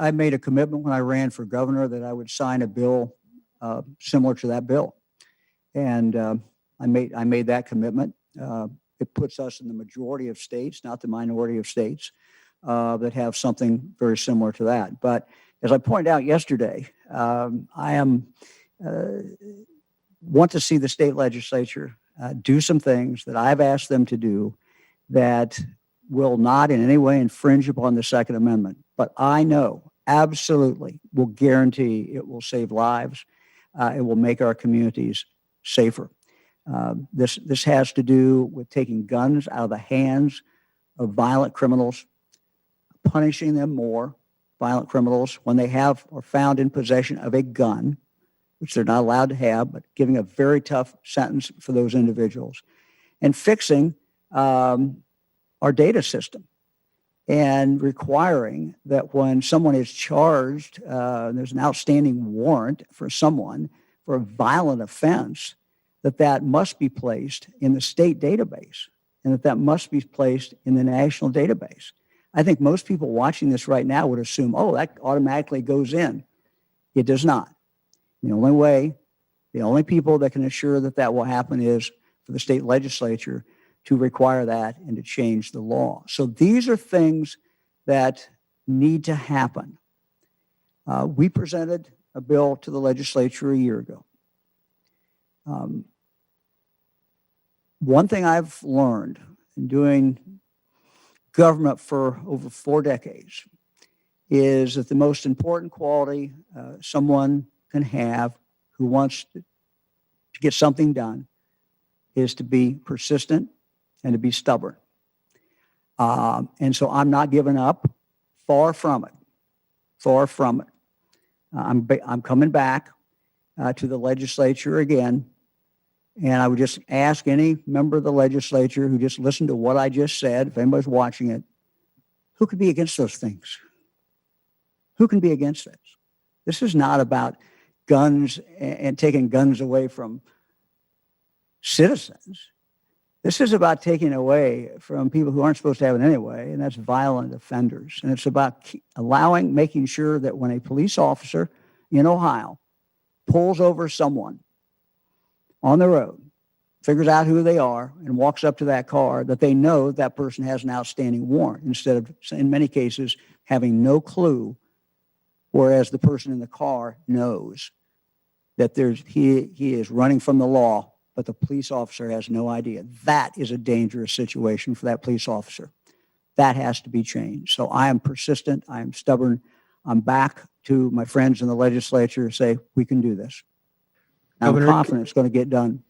I made a commitment when I ran for governor that I would sign a bill similar to that bill. And I made that commitment. It puts us in the majority of states, not the minority of states, that have something very similar to that. But as I pointed out yesterday, want to see the state legislature do some things that I've asked them to do that will not in any way infringe upon the Second Amendment. But I know absolutely will guarantee it will save lives. It will make our communities safer. This has to do with taking guns out of the hands of violent criminals, punishing them more, violent criminals, when they have or found in possession of a gun, which they're not allowed to have, but giving a very tough sentence for those individuals, and fixing our data system and requiring that when someone is charged, there's an outstanding warrant for someone for a violent offense, that must be placed in the state database and that must be placed in the national database. I think most people watching this right now would assume, oh, that automatically goes in. It does not. The only people that can assure that will happen is for the state legislature to require that and to change the law. So these are things that need to happen. We presented a bill to the legislature a year ago. One thing I've learned in doing government for over 4 decades is that the most important quality someone can have who wants to get something done is to be persistent and to be stubborn. And so I'm not giving up. Far from it. Far from it. I'm coming back to the legislature again, and I would just ask any member of the legislature who just listened to what I just said, if anybody's watching it, who could be against those things? Who can be against this? This is not about guns and taking guns away from citizens. This is about taking away from people who aren't supposed to have it anyway, and that's violent offenders. And it's about making sure that when a police officer in Ohio pulls over someone on the road, figures out who they are, and walks up to that car, that they know that person has an outstanding warrant, instead of, in many cases, having no clue, whereas the person in the car knows that he is running from the law, but the police officer has no idea. That is a dangerous situation for that police officer. That has to be changed. So I am persistent. I am stubborn. I'm back to my friends in the legislature to say, we can do this. I'm confident it's going to get done.